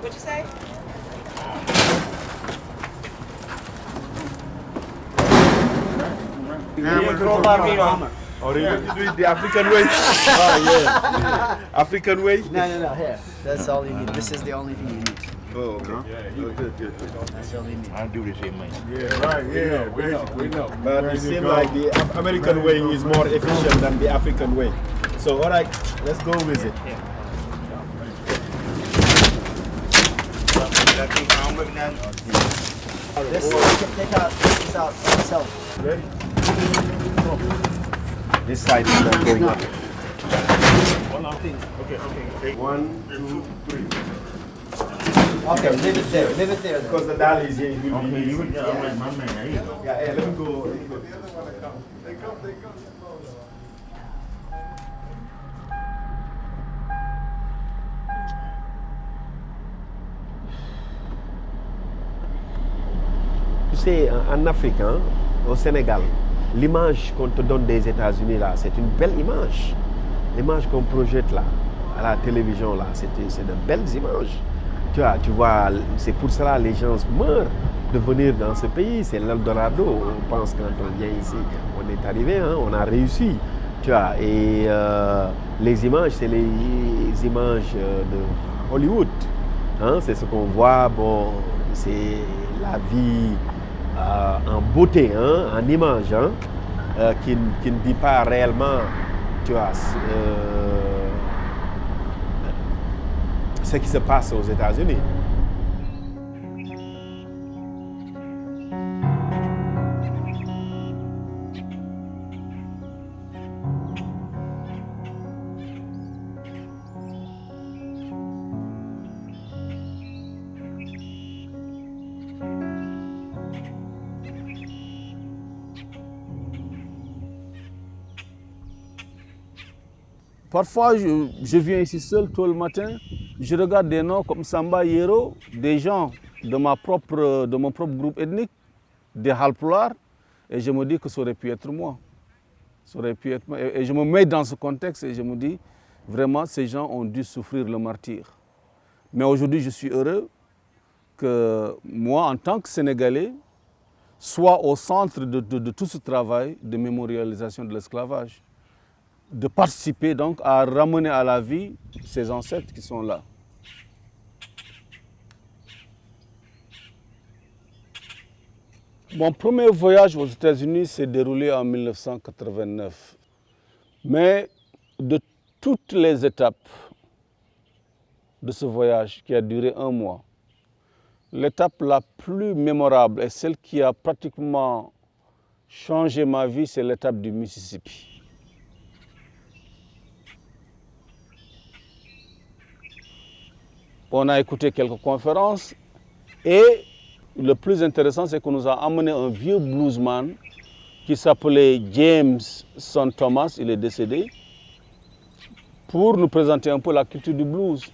What'd you say? Or you want to do it the African way? African way? No, here. That's all you need. This is the only thing you need. Oh, okay. Good. That's all you need. I'll do the same way. Yeah, right, yeah, we know. But it seems like the American way is more efficient than the African way. So, all right, let's go with it. This, take out, this out itself. Ready? This side is not going up. Okay. 1, 2, 3. Okay, leave it there. Leave it there. Because the dal is here, it will be Okay, easy. you would my man, there you go. Yeah, let me go. Tu sais, en Afrique, hein, au Sénégal, l'image qu'on te donne des États-Unis là, c'est une belle image. L'image qu'on projette là, à la télévision là, c'est de belles images. Tu vois, c'est pour cela que les gens meurent de venir dans ce pays. C'est l'Eldorado. On pense quand on vient ici, on est arrivé, hein, on a réussi. Tu vois, et les images, c'est les images de Hollywood. Hein, c'est ce qu'on voit, bon, c'est la vie en beauté, hein, en image, hein, qui ne dit pas réellement, tu vois, ce qui se passe aux États-Unis. Parfois, je viens ici seul tôt le matin, je regarde des noms comme Samba Yero, des gens de mon propre groupe ethnique, des Halpulaar, et je me dis que ça aurait pu être moi. Ça aurait pu être moi. Et je me mets dans ce contexte et je me dis, vraiment, ces gens ont dû souffrir le martyre. Mais aujourd'hui, je suis heureux que moi, en tant que Sénégalais, soit au centre de tout ce travail de mémorialisation de l'esclavage, de participer donc à ramener à la vie ces ancêtres qui sont là. Mon premier voyage aux États-Unis s'est déroulé en 1989. Mais de toutes les étapes de ce voyage qui a duré 1 mois, l'étape la plus mémorable et celle qui a pratiquement changé ma vie, c'est l'étape du Mississippi. On a écouté quelques conférences et le plus intéressant, c'est qu'on nous a amené un vieux bluesman qui s'appelait James Son Thomas, il est décédé, pour nous présenter un peu la culture du blues.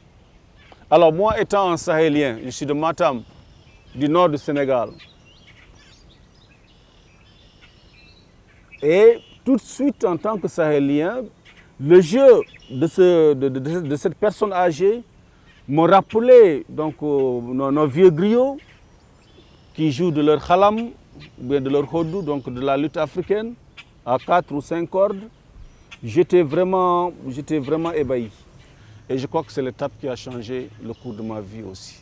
Alors moi, étant un Sahélien, je suis de Matam, du nord du Sénégal. Et tout de suite, en tant que Sahélien, le jeu de cette personne âgée me rappelait donc, nos vieux griots qui jouent de leur khalam, ou bien de leur hodou, donc de la lutte africaine, à 4 ou 5 cordes. J'étais vraiment ébahi. Et je crois que c'est l'étape qui a changé le cours de ma vie aussi.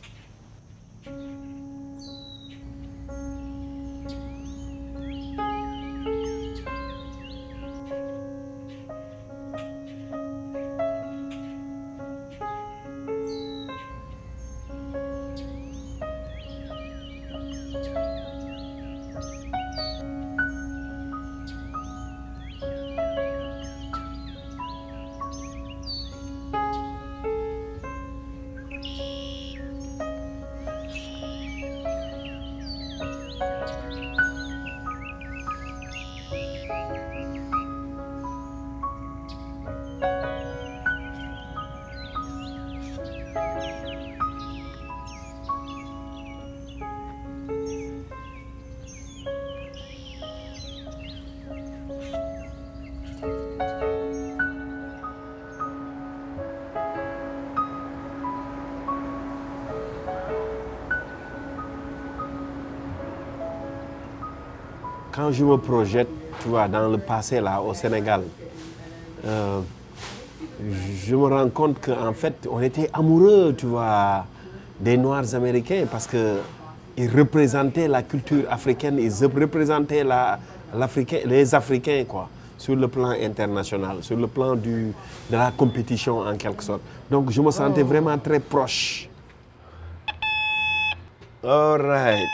quand je me projette, tu vois, dans le passé là, au Sénégal, je me rends compte qu'en fait, on était amoureux, tu vois, des Noirs américains parce qu'ils représentaient la culture africaine, ils représentaient les Africains, quoi, sur le plan international, sur le plan de la compétition en quelque sorte. Donc, je me sentais vraiment très proche. All right.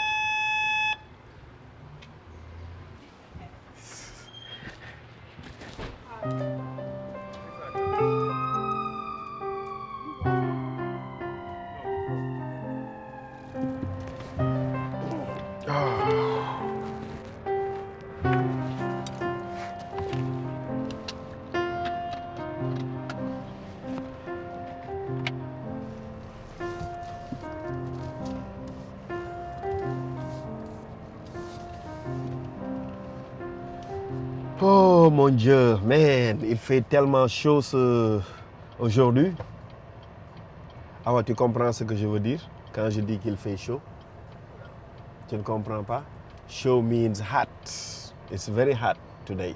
Oh mon Dieu, man, il fait tellement chaud aujourd'hui. Ah ouais, tu comprends ce que je veux dire quand je dis qu'il fait chaud? Tu ne comprends pas? Chaud means hot. It's very hot today.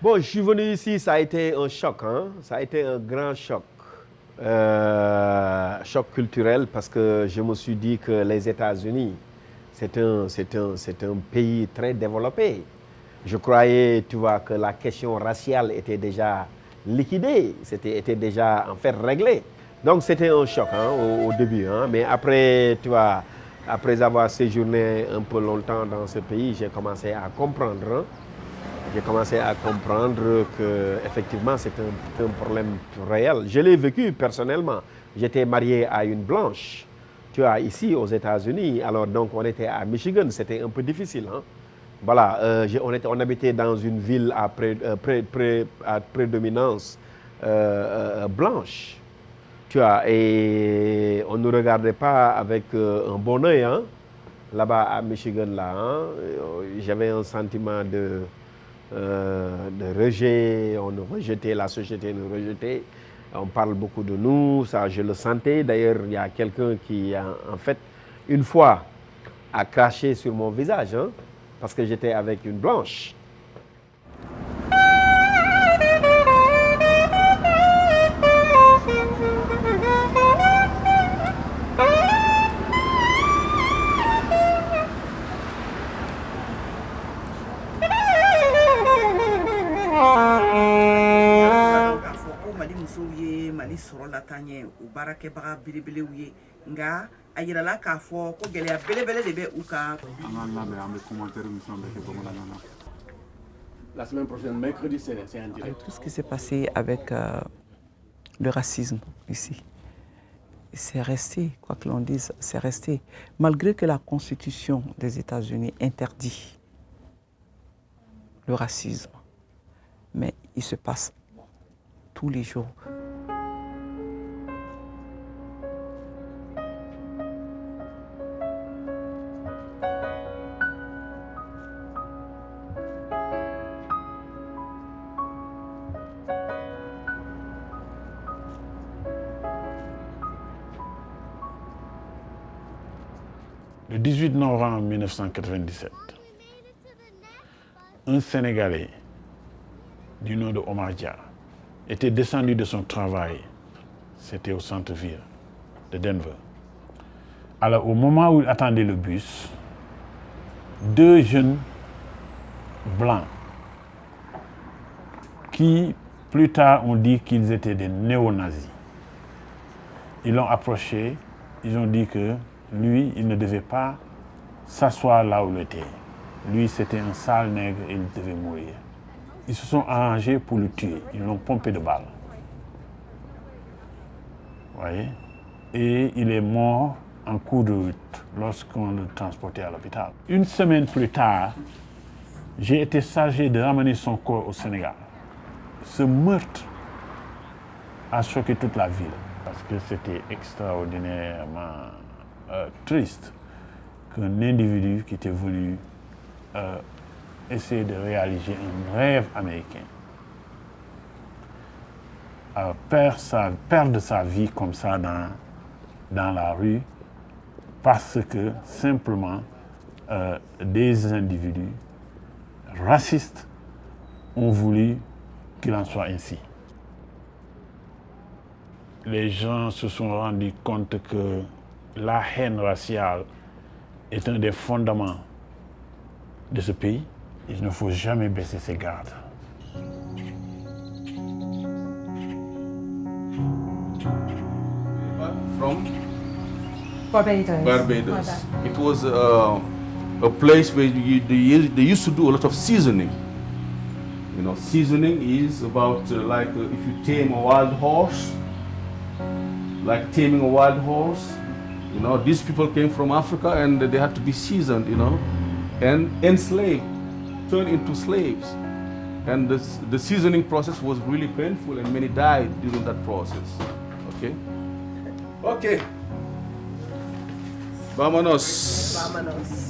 Bon, je suis venu ici, ça a été un choc, hein? Ça a été un grand choc. Choc culturel parce que je me suis dit que les États-Unis, c'est un pays très développé. Je croyais, tu vois, que la question raciale était déjà liquidée, était déjà en fait réglée. Donc c'était un choc au début, hein, mais après, tu vois, après avoir séjourné un peu longtemps dans ce pays, j'ai commencé à comprendre. Hein. J'ai commencé à comprendre que effectivement c'est un problème réel. Je l'ai vécu personnellement. J'étais marié à une blanche. Tu vois, ici aux États-Unis, alors donc on était à Michigan, c'était un peu difficile. Hein? Voilà, on habitait dans une ville à prédominance blanche. Tu vois, et on ne nous regardait pas avec un bon œil. Hein? Là-bas à Michigan, là, hein? J'avais un sentiment de rejet, on nous rejetait, la société nous rejetait. On parle beaucoup de nous, ça je le sentais. D'ailleurs, il y a quelqu'un qui, en fait, une fois, a craché sur mon visage, hein, parce que j'étais avec une blanche. sɔrɔ la taa ɲɛ u baarakɛbaga belebelew ye nka a yirala k'a fɔ ko gɛlɛya belebele de bɛ u kan. La semaine prochaine, mercredi, c'est un direct. Tout ce qui s'est passé avec le racisme ici, c'est resté, quoi que l'on dise, c'est resté. Malgré que la Constitution des États-Unis interdit le racisme, mais il se passe tous les jours. Le 18 novembre 1997, un Sénégalais du nom de Omar Dia était descendu de son travail, c'était au centre-ville de Denver. Alors au moment où il attendait le bus, deux jeunes blancs qui plus tard ont dit qu'ils étaient des néo-nazis. Ils l'ont approché, ils ont dit que lui, il ne devait pas s'asseoir là où il était. Lui, c'était un sale nègre et il devait mourir. Ils se sont arrangés pour le tuer. Ils l'ont pompé de balles. Vous voyez? Et il est mort en cours de route lorsqu'on le transportait à l'hôpital. Une semaine plus tard, j'ai été chargé de ramener son corps au Sénégal. Ce meurtre a choqué toute la ville parce que c'était extraordinairement triste qu'un individu qui était venu essayer de réaliser un rêve américain perdre sa vie comme ça dans la rue parce que simplement des individus racistes ont voulu qu'il en soit ainsi. Les gens se sont rendus compte que la haine raciale est un des fondements de ce pays. Il ne faut jamais baisser ses gardes. From Barbados. Barbados. It was a place where they used to do a lot of seasoning. You know, seasoning is about if you tame a wild horse, like taming a wild horse. You know, these people came from Africa and they had to be seasoned, you know, and enslaved, turned into slaves. And the seasoning process was really painful and many died during that process. Okay? Okay. Vámonos. Vámonos.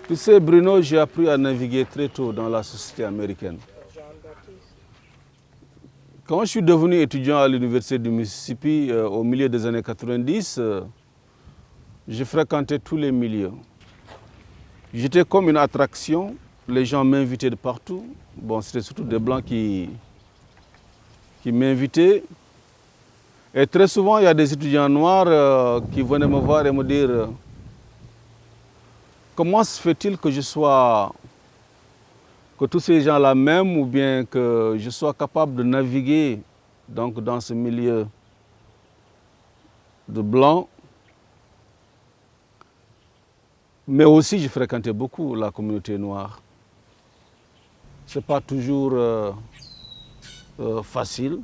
Tu sais, Bruno, j'ai appris à naviguer très tôt dans la société américaine. Quand je suis devenu étudiant à l'Université du Mississippi au milieu des années 90, j'ai fréquenté tous les milieux. J'étais comme une attraction, les gens m'invitaient de partout. Bon, c'était surtout des Blancs qui m'invitaient. Et très souvent, il y a des étudiants noirs qui venaient me voir et me dire comment se fait-il que que tous ces gens-là m'aiment ou bien que je sois capable de naviguer donc, dans ce milieu de Blancs. Mais aussi, j'ai fréquenté beaucoup la communauté noire. Ce n'est pas toujours facile,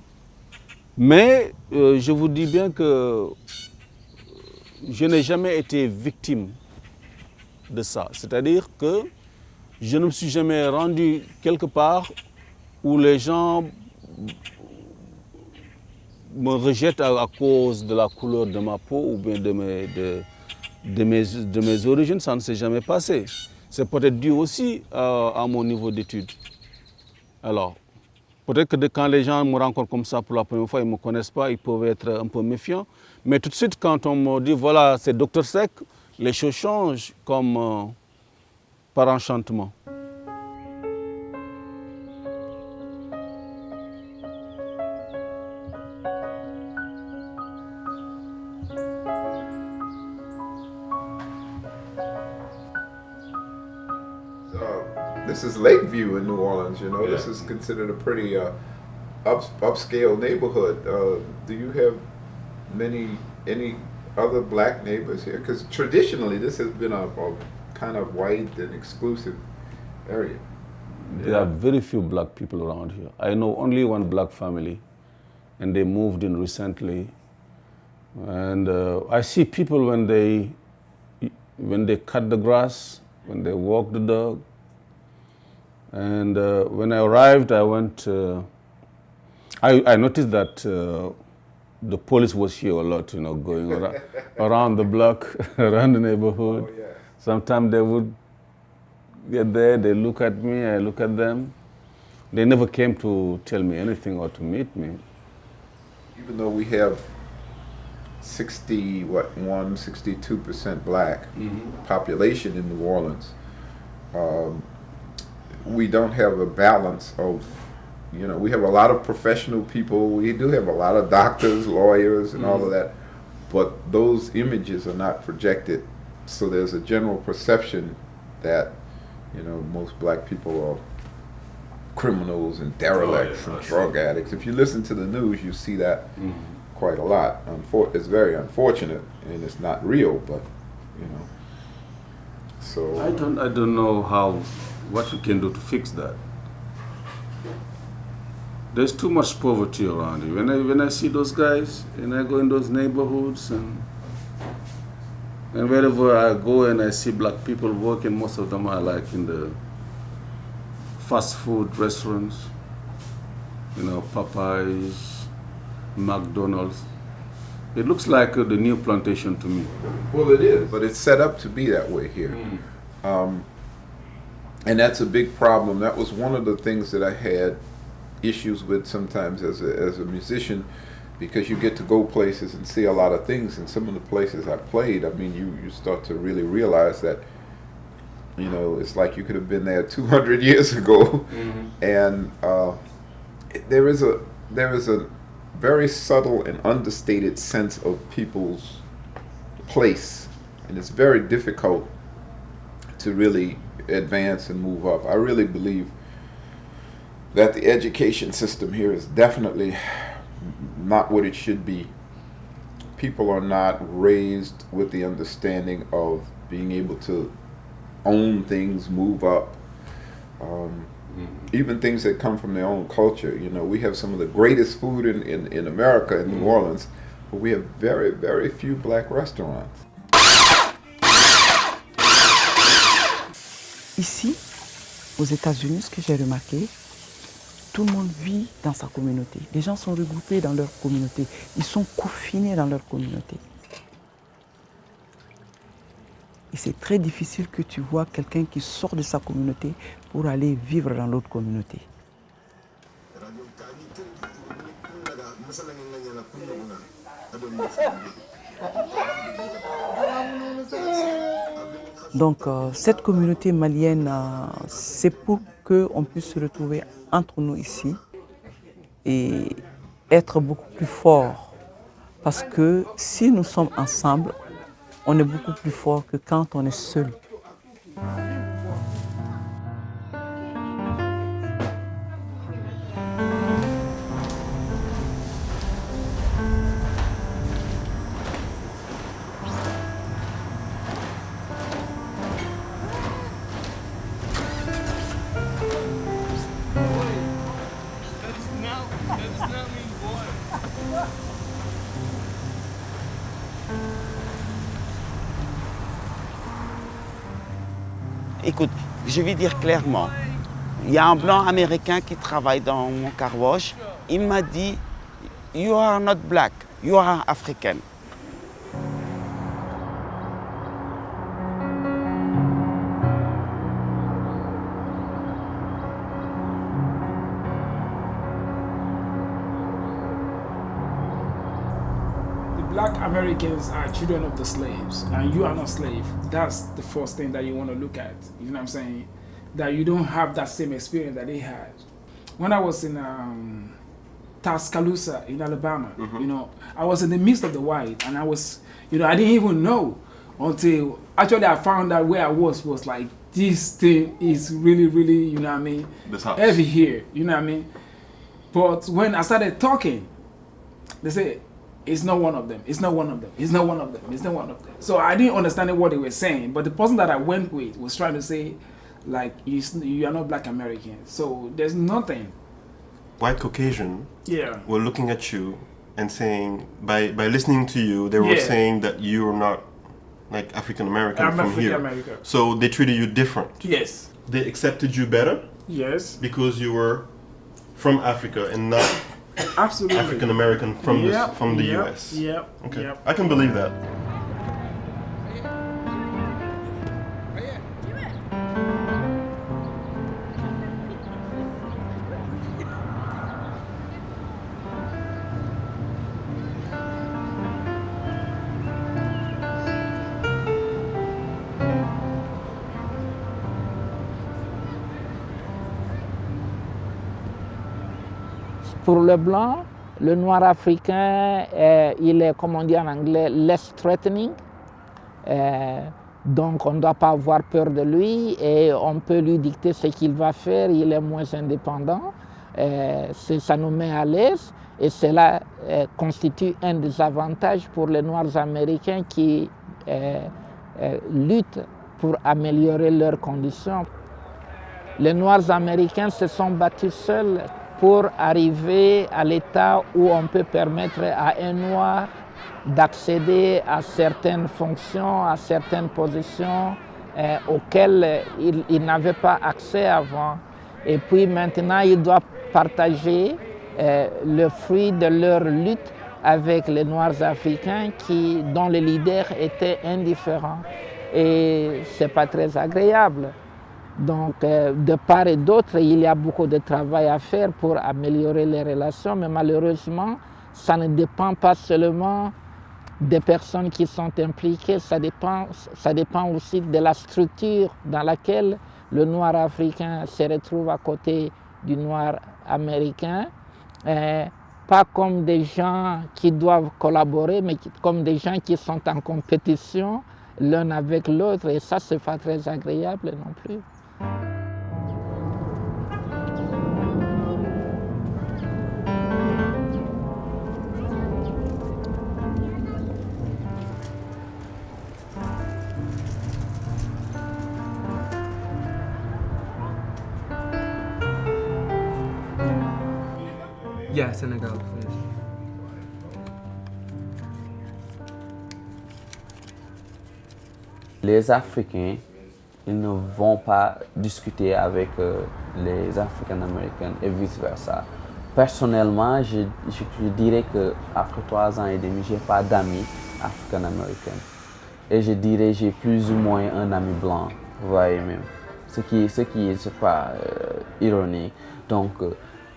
mais je vous dis bien que je n'ai jamais été victime de ça. C'est-à-dire que je ne me suis jamais rendu quelque part où les gens me rejettent à cause de la couleur de ma peau ou bien de mes origines. Ça ne s'est jamais passé. C'est peut-être dû aussi à mon niveau d'études. Alors, peut-être que quand les gens me rencontrent comme ça pour la première fois, ils ne me connaissent pas, ils peuvent être un peu méfiants. Mais tout de suite, quand on me dit, voilà, c'est Dr Seck, les choses changent comme par enchantement. This is Lakeview in New Orleans, you know. Yeah. This is considered a pretty upscale neighborhood. Do you have any other black neighbors here? Because traditionally this has been a kind of white and exclusive area. There are very few black people around here. I know only one black family, and they moved in recently. And I see people when they cut the grass, when they walk the dog. And when I arrived, I noticed that the police was here a lot, you know, going around the block, around the neighborhood. Oh, yeah. Sometimes they would get there, they look at me, I look at them. They never came to tell me anything or to meet me. Even though we have 62% black population in New Orleans, we don't have a balance of, you know, we have a lot of professional people. We do have a lot of doctors, lawyers, and all of that, but those images are not projected. So there's a general perception that, you know, most black people are criminals and derelicts and drug addicts. If you listen to the news, you see that quite a lot. It's very unfortunate, and it's not real, but, you know. So I don't know what we can do to fix that. There's too much poverty around here. When I see those guys and I go in those neighborhoods and wherever I go and I see black people working, most of them are like in the fast food restaurants, you know, Popeyes, McDonald's. It looks like the new plantation to me. Well, it is, but it's set up to be that way here. And that's a big problem. That was one of the things that I had issues with sometimes as a musician, because you get to go places and see a lot of things. And some of the places I played, I mean, you start to really realize that, you know, it's like you could have been there 200 years ago. And there is a very subtle and understated sense of people's place, and it's very difficult to really advance and move up. I really believe that the education system here is definitely not what it should be. People are not raised with the understanding of being able to own things, move up. Even things that come from their own culture. You know, we have some of the greatest food in America, in New Orleans, but we have very, very few black restaurants. Ici, aux États-Unis, ce que j'ai remarqué, tout le monde vit dans sa communauté. Les gens sont regroupés dans leur communauté. Ils sont confinés dans leur communauté. Et c'est très difficile que tu vois quelqu'un qui sort de sa communauté pour aller vivre dans l'autre communauté. Donc cette communauté malienne, c'est pour qu'on puisse se retrouver entre nous ici et être beaucoup plus forts. Parce que si nous sommes ensemble, on est beaucoup plus fort que quand on est seul. Écoute, je vais dire clairement, il y a un blanc américain qui travaille dans mon car wash. Il m'a dit, you are not black, you are African. Black Americans are children of the slaves, and you are not slave. That's the first thing that you want to look at. You know what I'm saying? That you don't have that same experience that they had. When I was in Tuscaloosa in Alabama, you know, I was in the midst of the white, and I was, you know, I didn't even know until actually I found out where I was like, this thing is really, really, you know what I mean, heavy here, you know what I mean? But when I started talking, they said, it's not one of them. It's not one of them. It's not one of them. It's not one of them. So I didn't understand what they were saying. But the person that I went with was trying to say, like, you are not black American. So there's nothing. White Caucasian were looking at you and saying, by listening to you, they were saying that you're not like African American from here. American. So they treated you different. Yes. They accepted you better. Yes. Because you were from Africa and not absolutely African American from the US. Yep. Okay. Yep. I can believe that. Pour le blanc, le noir africain, il est, comme on dit en anglais, less threatening. Donc on ne doit pas avoir peur de lui et on peut lui dicter ce qu'il va faire, il est moins indépendant. Ça nous met à l'aise et cela constitue un des avantages pour les Noirs américains qui luttent pour améliorer leurs conditions. Les Noirs américains se sont battus seuls pour arriver à l'état où on peut permettre à un noir d'accéder à certaines fonctions, à certaines positions auxquelles il n'avait pas accès avant. Et puis maintenant, ils doivent partager le fruit de leur lutte avec les Noirs africains dont les leaders étaient indifférents. Et ce n'est pas très agréable. Donc, de part et d'autre, il y a beaucoup de travail à faire pour améliorer les relations, mais malheureusement, ça ne dépend pas seulement des personnes qui sont impliquées, ça dépend aussi de la structure dans laquelle le noir africain se retrouve à côté du noir américain. Pas comme des gens qui doivent collaborer, mais comme des gens qui sont en compétition l'un avec l'autre, et ça, c'est pas très agréable non plus. Yeah, Senegal, please. Les Africains, ils ne vont pas discuter avec les Africains-Américains et vice-versa. Personnellement, je dirais qu'après 3 ans et demi, je n'ai pas d'amis africains-américains. Et je dirais que j'ai plus ou moins un ami blanc, vous voyez même. Ce qui est pas ironique. Donc,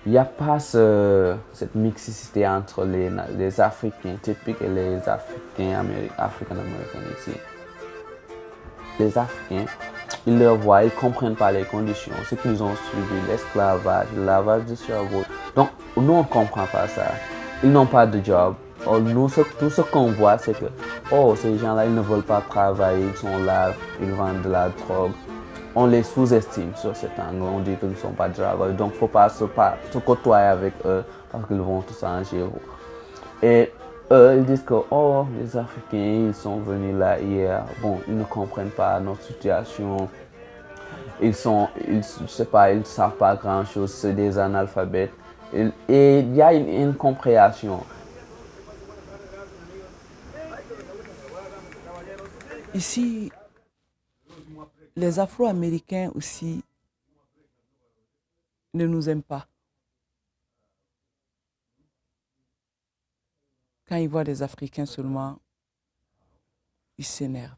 il n'y a pas cette mixité entre les Africains typiques et les Africains-américains ici. Les Africains, ils leur voient, ils ne comprennent pas les conditions, ce qu'ils ont subi, l'esclavage, le lavage du cerveau. Donc, nous, on ne comprend pas ça. Ils n'ont pas de job. Nous, tout ce qu'on voit, c'est que ces gens-là, ils ne veulent pas travailler, ils sont là, ils vendent de la drogue. On les sous-estime sur cet angle, on dit qu'ils ne sont pas de travail. Donc, il ne faut pas se côtoyer avec eux parce qu'ils vont tout changer. Et eux, ils disent que les Africains, ils sont venus là hier. Bon, ils ne comprennent pas notre situation. Ils ne savent pas grand-chose, c'est des analphabètes. Et il y a une incompréhension. Ici, les Afro-Américains aussi ne nous aiment pas. Quand ils voient des Africains seulement, ils s'énervent.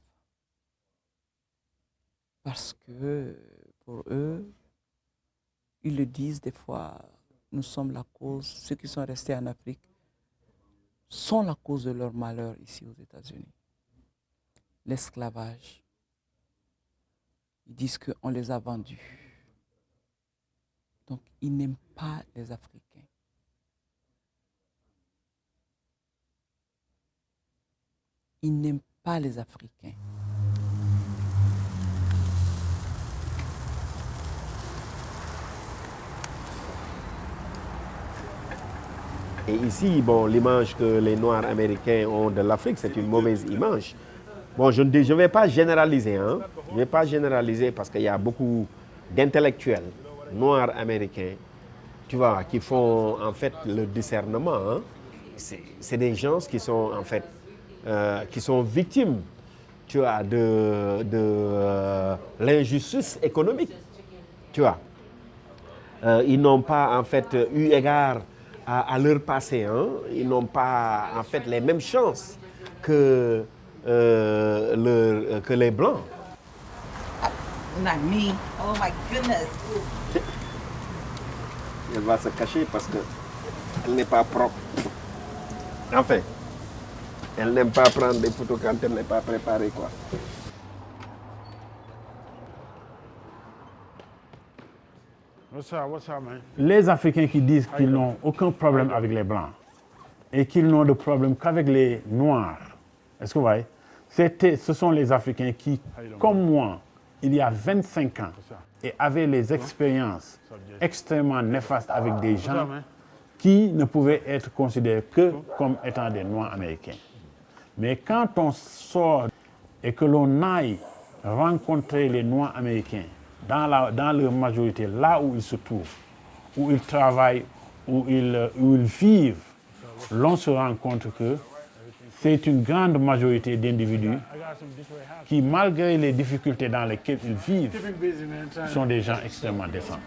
Parce que pour eux, ils le disent des fois, nous sommes la cause, ceux qui sont restés en Afrique sont la cause de leur malheur ici aux États-Unis. L'esclavage. Ils disent qu'on les a vendus. Donc, ils n'aiment pas les Africains. Ils n'aiment pas les Africains. Et ici, bon, l'image que les Noirs américains ont de l'Afrique, c'est une mauvaise image. Bon, je ne vais pas généraliser, hein. Je ne vais pas généraliser parce qu'il y a beaucoup d'intellectuels noirs américains, tu vois, qui font en fait le discernement. Hein. C'est des gens qui sont en fait, qui sont victimes, tu vois, de l'injustice économique, tu vois. Ils n'ont pas en fait eu égard à leur passé, hein. Ils n'ont pas en fait les mêmes chances que les Blancs. Not me. Oh my goodness. Elle va se cacher parce qu'elle n'est pas propre. Enfin, elle n'aime pas prendre des photos quand elle n'est pas préparée, quoi. Les Africains qui disent qu'ils n'ont aucun problème avec les Blancs et qu'ils n'ont de problème qu'avec les Noirs, est-ce que vous voyez? Ce sont les Africains qui, comme moi, il y a 25 ans, et avaient les expériences extrêmement néfastes avec des gens qui ne pouvaient être considérés que comme étant des Noirs américains. Mais quand on sort et que l'on aille rencontrer les Noirs américains dans leur majorité, là où ils se trouvent, où ils travaillent, où ils vivent, l'on se rend compte que c'est une grande majorité d'individus qui, malgré les difficultés dans lesquelles ils vivent, sont des gens extrêmement décents.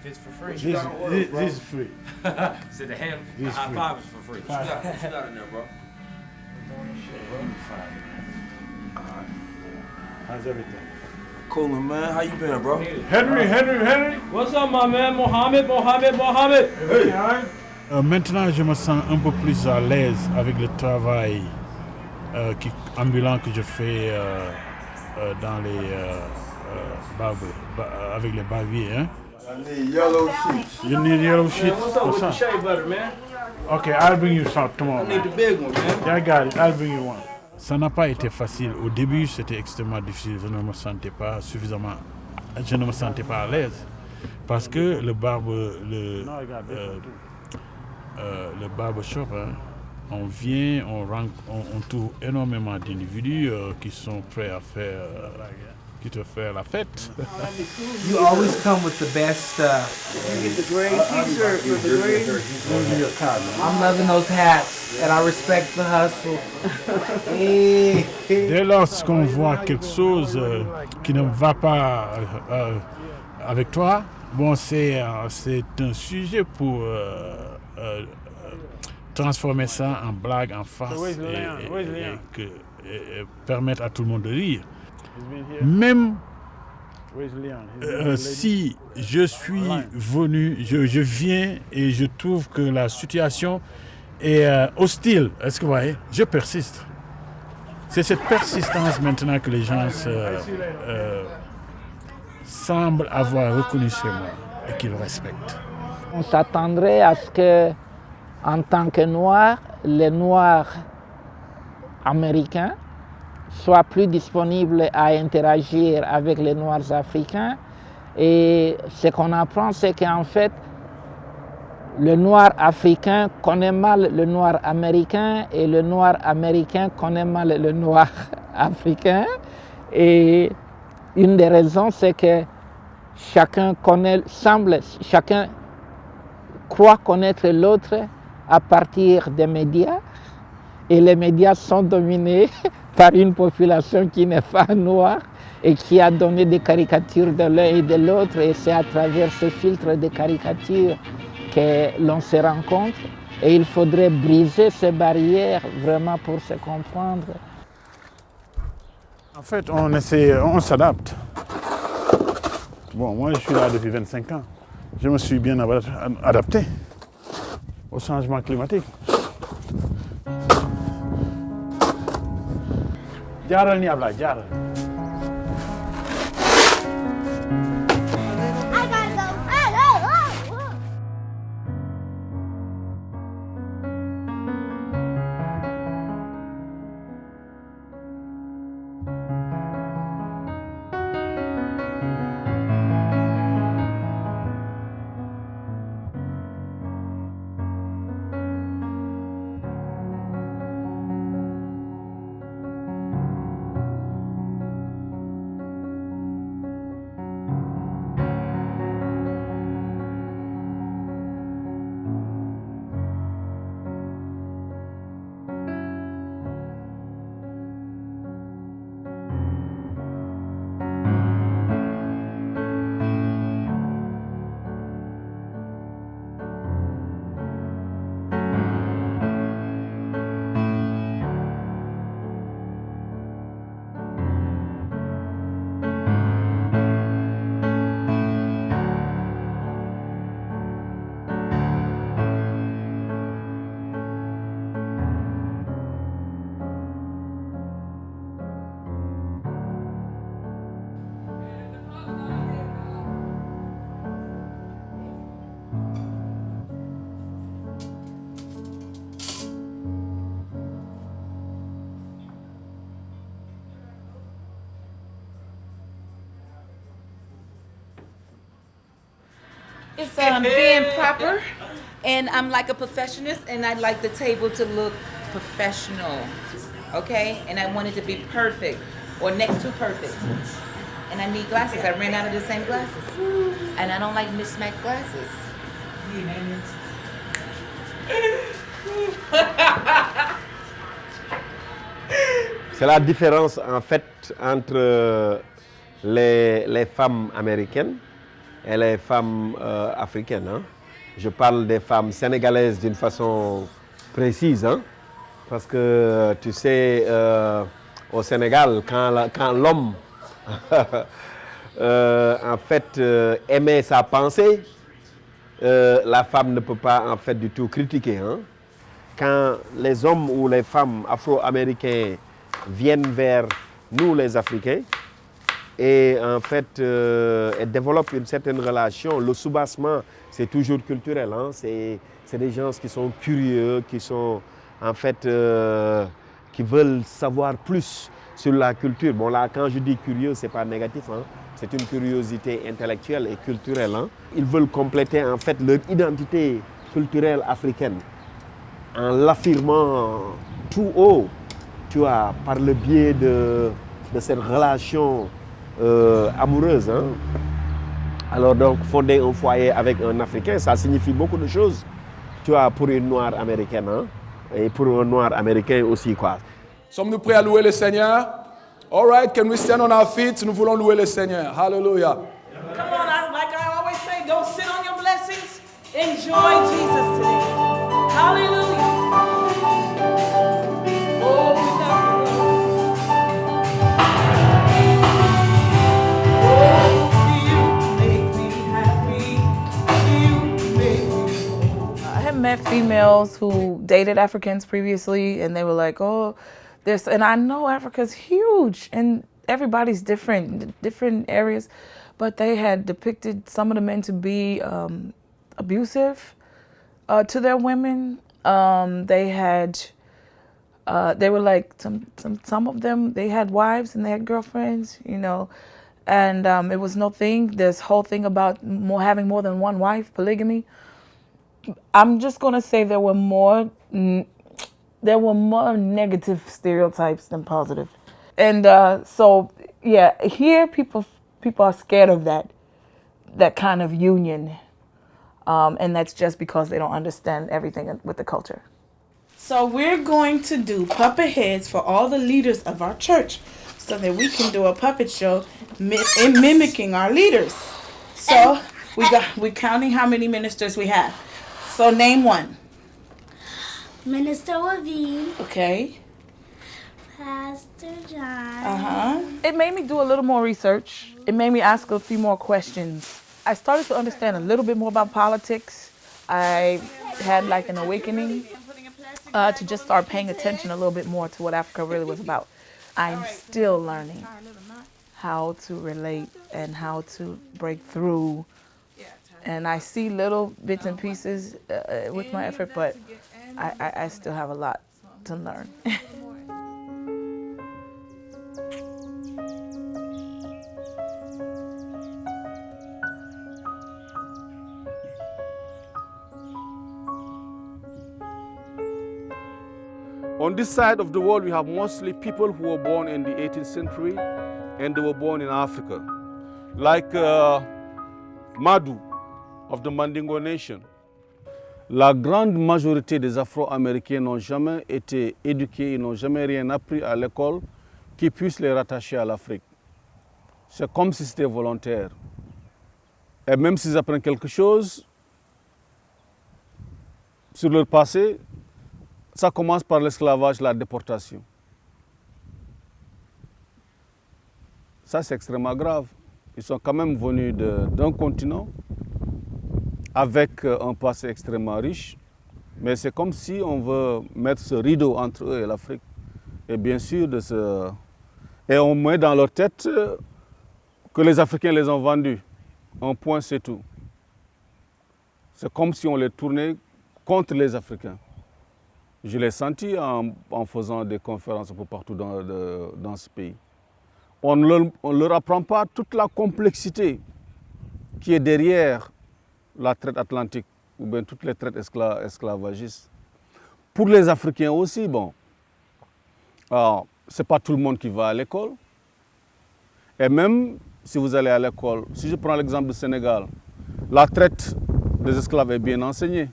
If it's for free, This is free. So the high five is for free. What you got in there, bro? How's everything? Coolin', man. How you been, bro? Henry! What's up, my man? Mohamed! Hey. Maintenant, je me sens un peu plus à l'aise avec le travail ambulant que je fais dans les avec les barbiers. Hein? I need yellow sheets. You need yellow sheets? What's up with the shea butter, man? Okay, I'll bring you some tomorrow. I need the big one, man. Yeah, I got it. I'll bring you one. Ça n'a pas été facile. Au début, c'était extrêmement difficile. Je ne me sentais pas suffisamment... Je ne me sentais pas à l'aise. Parce que le barbershop, hein, on vient, on trouve énormément d'individus qui sont prêts à faire... qui te fait la fête. You always come with the best stuff. You get the gray t-shirt with the gray. I'm loving those hats and I respect the hustle. Dès lors qu'on voit quelque chose qui ne va pas avec toi, bon, c'est un sujet pour transformer ça en blague, en farce et permettre à tout le monde de rire. Même si je suis venu, je viens et je trouve que la situation est hostile, est-ce que vous voyez? Je persiste. C'est cette persistance maintenant que les gens semblent avoir reconnu chez moi et qu'ils respectent. On s'attendrait à ce que, en tant que Noirs, les Noirs américains soient plus disponibles à interagir avec les Noirs africains. Et ce qu'on apprend, c'est qu'en fait, le Noir africain connaît mal le Noir américain et le Noir américain connaît mal le Noir africain. Et une des raisons, c'est que chacun croit connaître l'autre à partir des médias. Et les médias sont dominés par une population qui n'est pas noire et qui a donné des caricatures de l'un et de l'autre. Et c'est à travers ce filtre de caricatures que l'on se rencontre. Et il faudrait briser ces barrières vraiment pour se comprendre. En fait, on s'adapte. Bon, moi je suis là depuis 25 ans. Je me suis bien adapté au changement climatique. Jaaral ni Ablaye jaaral. It's being proper, and I'm like a perfectionist, and I like the table to look professional, okay? And I want it to be perfect, or next to perfect. And I need glasses. I ran out of the same glasses, and I don't like mismatched glasses. C'est la différence en fait entre les femmes américaines et les femmes africaines. Hein. Je parle des femmes sénégalaises d'une façon précise, hein, parce que tu sais, au Sénégal, quand l'homme en fait, aimer sa pensée, la femme ne peut pas en fait du tout critiquer. Hein. Quand les hommes ou les femmes afro-américains viennent vers nous les Africains et en fait elles développent une certaine relation, le soubassement c'est toujours culturel. Hein. C'est des gens qui sont curieux, qui sont en fait qui veulent savoir plus sur la culture. Bon là quand je dis curieux c'est pas négatif. Hein. C'est une curiosité intellectuelle et culturelle. Hein. Ils veulent compléter en fait leur identité culturelle africaine en l'affirmant tout haut, tu vois, par le biais de cette relation amoureuse. Hein. Alors donc fonder un foyer avec un Africain, ça signifie beaucoup de choses, tu vois, pour une noire américaine hein, et pour un noir américain aussi quoi. Sommes-nous prêts à louer le Seigneur? All right, can we stand on our feet? Nous voulons louer le Seigneur. Hallelujah. Come on, like I always say, don't sit on your blessings. Enjoy Jesus today. Hallelujah. Oh, we love you, Lord. Oh, you make me happy. You make me whole. I have met females who dated Africans previously, and they were like, oh, and I know Africa's huge and everybody's different areas, but they had depicted some of the men to be abusive to their women. They were like some of them, they had wives and they had girlfriends, you know, and it was no thing. This whole thing about having more than one wife, polygamy. I'm just gonna say there were more negative stereotypes than positive. And so, yeah, here people are scared of that kind of union. And that's just because they don't understand everything with the culture. So we're going to do puppet heads for all the leaders of our church so that we can do a puppet show mimicking our leaders. So we're counting how many ministers we have. So name one. Minister Levine. Okay. Pastor John. It made me do a little more research. It made me ask a few more questions. I started to understand a little bit more about politics. I had like an awakening to just start paying attention a little bit more to what Africa really was about. I'm still learning how to relate and how to break through. And I see little bits and pieces with my effort, but I still have a lot to learn. On this side of the world, we have mostly people who were born in the 18th century and they were born in Africa. Like Madu of the Mandingo Nation. La grande majorité des Afro-Américains n'ont jamais été éduqués, ils n'ont jamais rien appris à l'école qui puisse les rattacher à l'Afrique. C'est comme si c'était volontaire. Et même s'ils apprennent quelque chose sur leur passé, ça commence par l'esclavage, la déportation. Ça, c'est extrêmement grave. Ils sont quand même venus d'un continent avec un passé extrêmement riche, mais c'est comme si on veut mettre ce rideau entre eux et l'Afrique. Et bien sûr, et on met dans leur tête que les Africains les ont vendus. Un point, c'est tout. C'est comme si on les tournait contre les Africains. Je l'ai senti en faisant des conférences un peu partout dans ce pays. On ne leur apprend pas toute la complexité qui est derrière la traite atlantique ou bien toutes les traites esclavagistes. Pour les Africains aussi, bon, ce n'est pas tout le monde qui va à l'école. Et même si vous allez à l'école, si je prends l'exemple du Sénégal, la traite des esclaves est bien enseignée.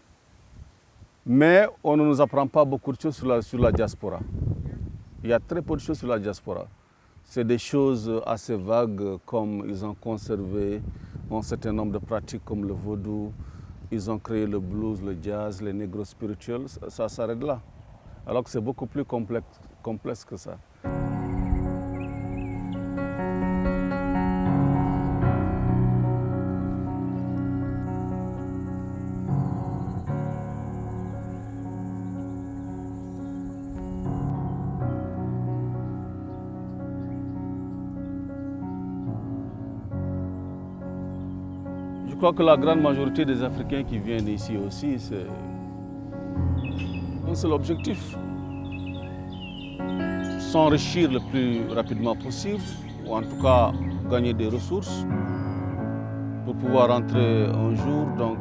Mais on ne nous apprend pas beaucoup de choses sur la diaspora. Il y a très peu de choses sur la diaspora. C'est des choses assez vagues, comme ils ont conservé un certain nombre de pratiques comme le vaudou, ils ont créé le blues, le jazz, les négros spirituels, ça s'arrête là. Alors que c'est beaucoup plus complexe que ça. crois que la grande majorité des Africains qui viennent ici aussi, c'est un seul objectif. S'enrichir le plus rapidement possible, ou en tout cas gagner des ressources pour pouvoir rentrer un jour. Donc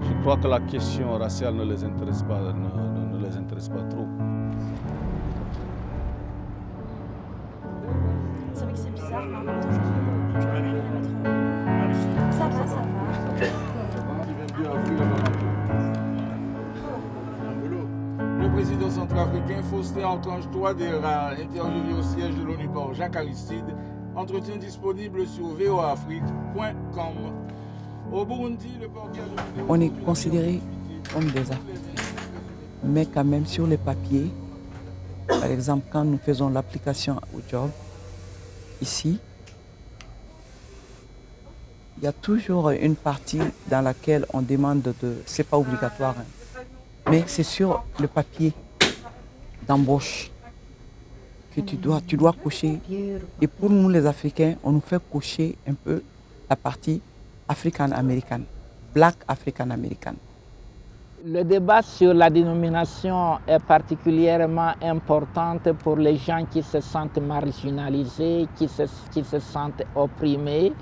je crois que la question raciale ne les intéresse pas, ne les intéresse pas trop. C'est vrai que c'est bizarre, maman, je vais la mettre en... Ça va, ça va. Le président centrafricain Faustin Archange Touadéra, interviewé au siège de l'ONU par Jacques Aristide, entretien disponible sur voafrique.com. Au Burundi, le parti a... On est considéré comme des Africains, mais quand même sur les papiers, par exemple quand nous faisons l'application au job, ici, il y a toujours une partie dans laquelle on demande c'est pas obligatoire, hein, mais c'est sur le papier d'embauche que tu dois cocher. Et pour nous les Africains, on nous fait cocher un peu la partie African-American, Black African-American. Le débat sur la dénomination est particulièrement important pour les gens qui se sentent marginalisés, qui se sentent opprimés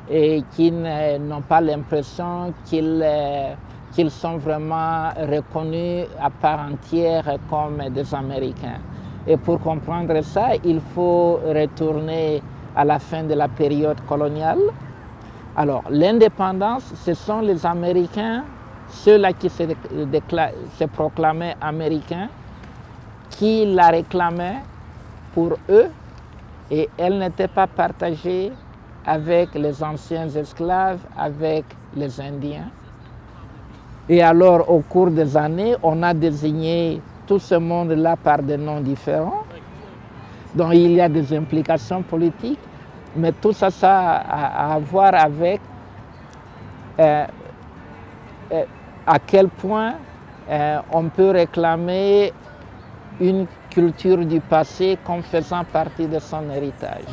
et qui n'ont pas l'impression qu'ils sont vraiment reconnus à part entière comme des Américains. Et pour comprendre ça, il faut retourner à la fin de la période coloniale. Alors, l'indépendance, ce sont les Américains, ceux-là qui se proclamaient américains, qui la réclamaient pour eux, et elle n'était pas partagée avec les anciens esclaves, avec les Indiens. Et alors, au cours des années, on a désigné tout ce monde-là par des noms différents. Donc, il y a des implications politiques, mais tout ça, ça a à voir avec à quel point on peut réclamer une culture du passé comme faisant partie de son héritage.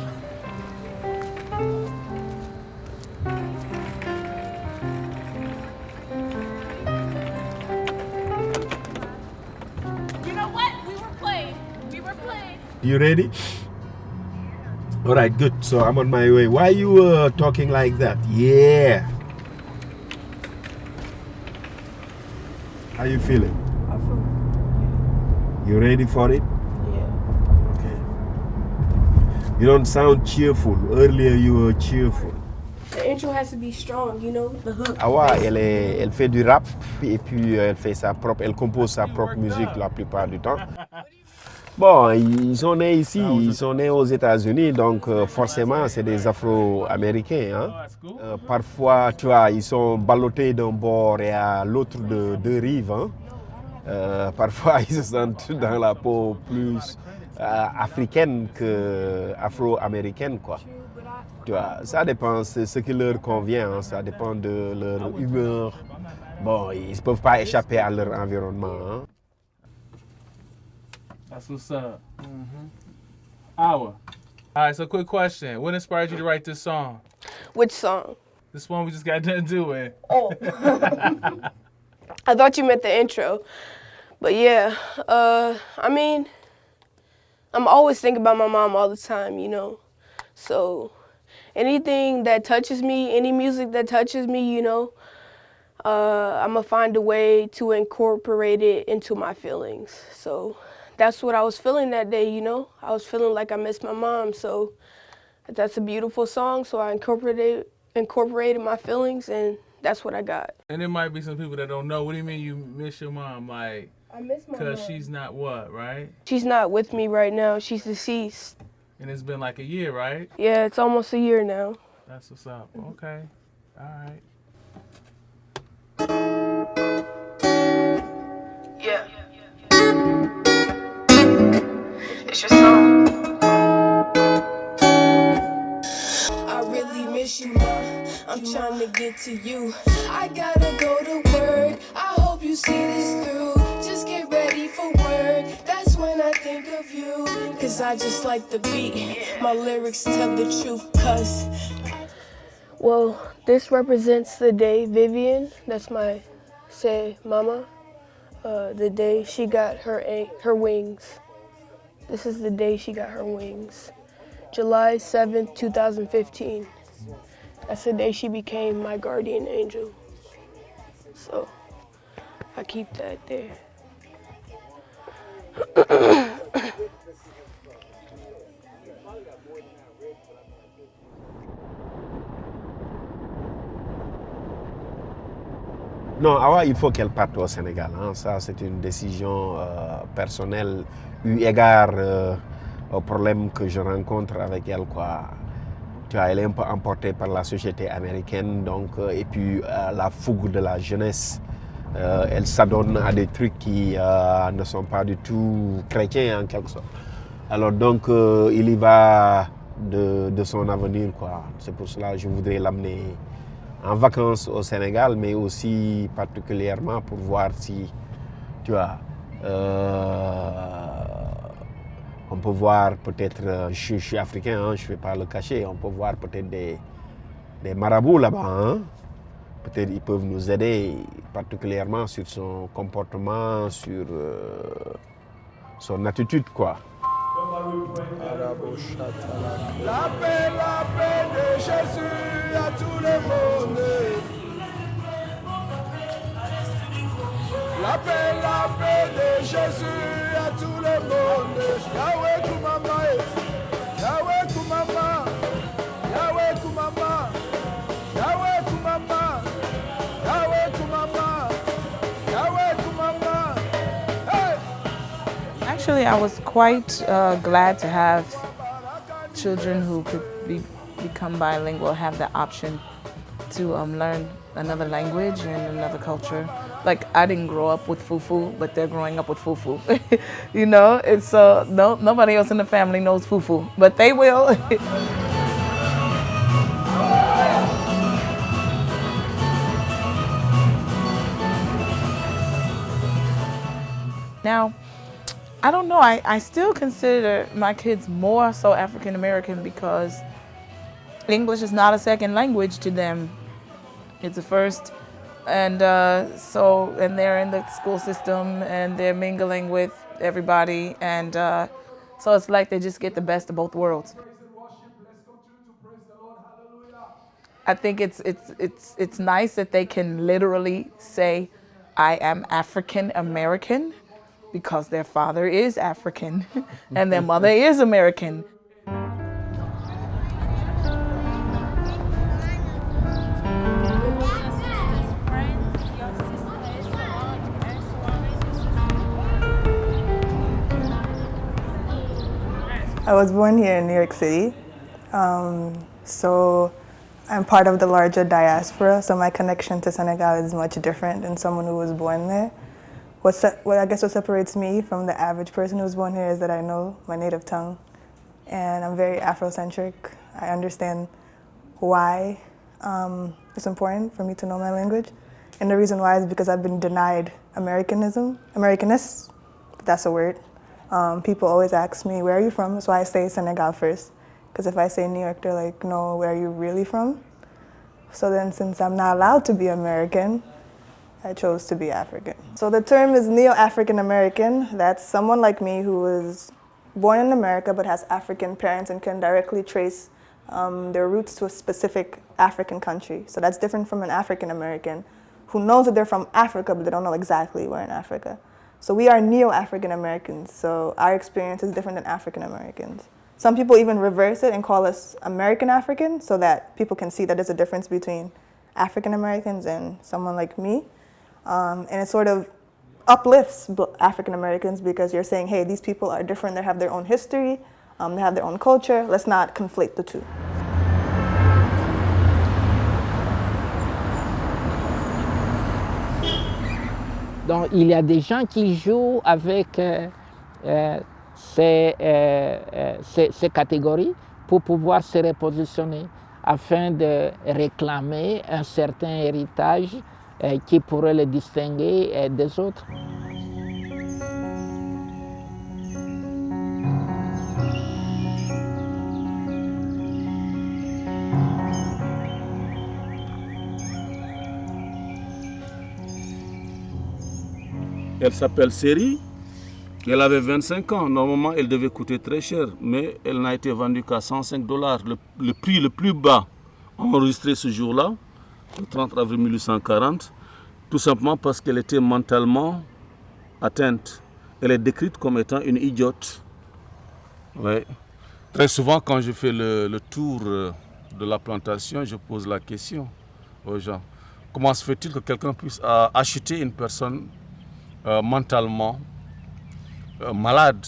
You ready? All right, good. So I'm on my way. Why you talking like that? Yeah. How you feeling? I feel You ready for it? yeah. Okay. You don't sound cheerful. Earlier you were cheerful. The intro has to be strong, you know, the hook. Awa, elle fait du rap et puis elle compose sa propre musique la plupart du temps. Bon, ils sont nés ici, ils sont nés aux États-Unis, donc forcément c'est des Afro-Américains. Hein. Parfois, tu vois, ils sont ballottés d'un bord et à l'autre de deux rives. Hein. Parfois, ils se sentent dans la peau plus africaine que afro-américaine, quoi. Tu vois, ça dépend, c'est ce qui leur convient, hein. Ça dépend de leur humeur. Bon, ils ne peuvent pas échapper à leur environnement. Hein. That's what's up. Awa. All right, so quick question. What inspired you to write this song? Which song? This one we just got done doing. Oh. I thought you meant the intro. But yeah, I mean, I'm always thinking about my mom all the time, you know. So anything that touches me, any music that touches me, you know, I'm going to find a way to incorporate it into my feelings. So that's what I was feeling that day, you know. I was feeling like I missed my mom, so that's a beautiful song, so I incorporated my feelings, and that's what I got. And there might be some people that don't know. What do you mean you miss your mom? Like, I miss my mom. because she's not what, right? She's not with me right now. She's deceased. And it's been like a year, right? Yeah, it's almost a year now. That's what's up. Okay. All right. Yeah. It's your song. I really miss you, Mom. I'm trying to get to you. I gotta go to work. I hope you see this through. Just get ready for work. That's when I think of you. Cause I just like the beat. My lyrics tell the truth. Cause Well, this represents the day Vivian, that's my say mama, the day she got her wings. This is the day she got her wings. July 7th, 2015. That's the day she became my guardian angel. So I keep that there. Non, Awa, il faut qu'elle parte au Sénégal. Hein. Ça, c'est une décision personnelle, eu égard au problème que je rencontre avec elle. Quoi. Tu vois, elle est un peu emportée par la société américaine, donc, et puis la fougue de la jeunesse. Elle s'adonne à des trucs qui ne sont pas du tout chrétiens, en quelque sorte. Alors, donc, il y va de son avenir. Quoi. C'est pour cela que je voudrais l'amener en vacances au Sénégal, mais aussi particulièrement pour voir si, tu vois, on peut voir peut-être, je suis africain, hein, je ne vais pas le cacher, on peut voir peut-être des marabouts là-bas. Hein. Peut-être ils peuvent nous aider particulièrement sur son comportement, sur son attitude, quoi. La paix de Jésus à tout le monde. La paix de Jésus à tout le monde. Yahweh Kumama, Yahweh Kumama, Yahweh Kumama, Yahweh Kumama, Yahweh Kumama, Yahweh Kumama. Hey! Actually, I was quite glad to have children who could become bilingual, have the option to learn another language and another culture. Like, I didn't grow up with fufu, but they're growing up with fufu. You know, it's nobody else in the family knows fufu, but they will. Now, I don't know, I still consider my kids more so African American because English is not a second language to them. It's a first. And and they're in the school system and they're mingling with everybody. And so it's like they just get the best of both worlds. I think it's nice that they can literally say, I am African American, because their father is African and their mother is American. I was born here in New York City, so I'm part of the larger diaspora, so my connection to Senegal is much different than someone who was born there. What separates me from the average person who's born here is that I know my native tongue, and I'm very Afrocentric. I understand why it's important for me to know my language, and the reason why is because I've been denied Americanness, that's a word. People always ask me, where are you from? So I say Senegal first, because if I say New York, they're like, no, where are you really from? So then since I'm not allowed to be American, I chose to be African. So the term is Neo-African American. That's someone like me who was born in America but has African parents and can directly trace their roots to a specific African country. So that's different from an African American who knows that they're from Africa but they don't know exactly where in Africa. So we are Neo-African Americans, so our experience is different than African Americans. Some people even reverse it and call us American African so that people can see that there's a difference between African Americans and someone like me. And it sort of uplifts African Americans because you're saying, hey, these people are different, they have their own history, they have their own culture, let's not conflate the two. Donc il y a des gens qui jouent avec ces catégories pour pouvoir se repositionner afin de réclamer un certain héritage qui pourrait les distinguer des autres. Elle s'appelle Série. Elle avait 25 ans. Normalement, elle devait coûter très cher, mais elle n'a été vendue qu'à $105. Le prix le plus bas enregistré ce jour-là, le 30 avril 1840, tout simplement parce qu'elle était mentalement atteinte. Elle est décrite comme étant une idiote. Ouais. Très souvent, quand je fais le tour de la plantation, je pose la question aux gens. Comment se fait-il que quelqu'un puisse acheter une personne mentalement malade?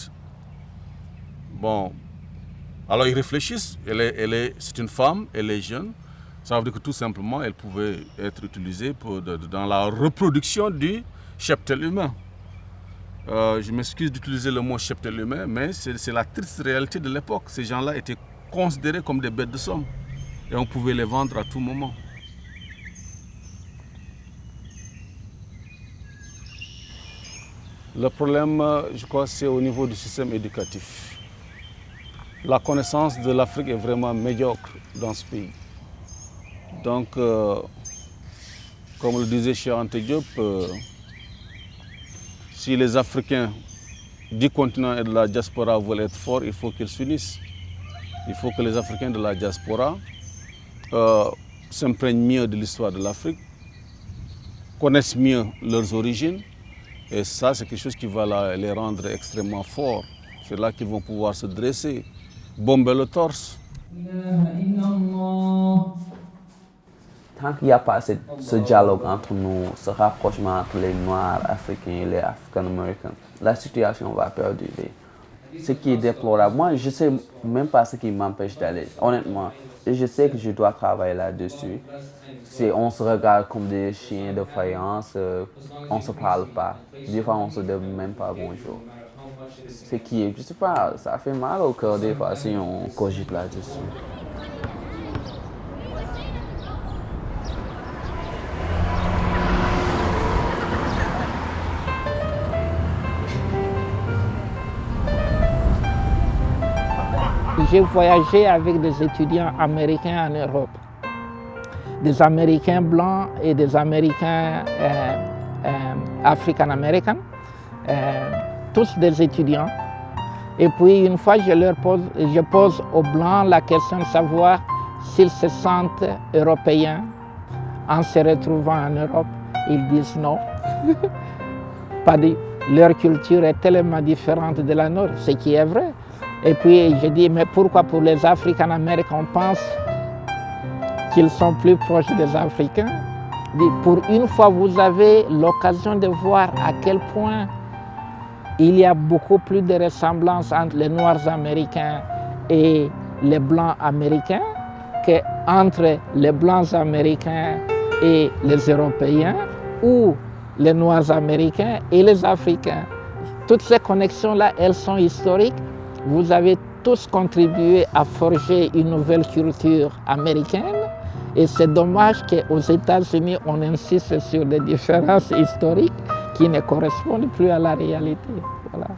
Bon, alors ils réfléchissent. C'est une femme, elle est jeune. Ça veut dire que tout simplement, elle pouvait être utilisée dans la reproduction du cheptel humain. Je m'excuse d'utiliser le mot cheptel humain, mais c'est la triste réalité de l'époque. Ces gens-là étaient considérés comme des bêtes de somme et on pouvait les vendre à tout moment. Le problème, je crois, c'est au niveau du système éducatif. La connaissance de l'Afrique est vraiment médiocre dans ce pays. Donc, comme le disait Cheikh Anta Diop, si les Africains du continent et de la diaspora veulent être forts, il faut qu'ils s'unissent. Il faut que les Africains de la diaspora s'imprègnent mieux de l'histoire de l'Afrique, connaissent mieux leurs origines, et ça, c'est quelque chose qui va les rendre extrêmement forts. C'est là qu'ils vont pouvoir se dresser, bomber le torse. Tant qu'il n'y a pas ce dialogue entre nous, ce rapprochement entre les Noirs africains et les Africains-Américains, la situation va perdurer. Ce qui est déplorable, moi je ne sais même pas ce qui m'empêche d'aller, honnêtement. Et je sais que je dois travailler là-dessus. On se regarde comme des chiens de faïence, on ne se parle pas. Des fois on ne se dit même pas bonjour. Ce qui est, je ne sais pas, ça fait mal au cœur des fois si on cogite là-dessus. J'ai voyagé avec des étudiants américains en Europe, des Américains blancs et des Américains African-Américains, tous des étudiants. Et puis une fois, je pose aux Blancs la question de savoir s'ils se sentent européens en se retrouvant en Europe. Ils disent non. Pas dit. Leur culture est tellement différente de la nôtre, ce qui est vrai. Et puis je dis, mais pourquoi pour les Africains-Américains, on pense qu'ils sont plus proches des Africains? Pour une fois, vous avez l'occasion de voir à quel point il y a beaucoup plus de ressemblances entre les Noirs américains et les Blancs américains qu'entre les Blancs américains et les Européens ou les Noirs américains et les Africains. Toutes ces connexions-là, elles sont historiques. Vous avez tous contribué à forger une nouvelle culture américaine et c'est dommage qu'aux États-Unis, on insiste sur des différences historiques qui ne correspondent plus à la réalité. Voilà.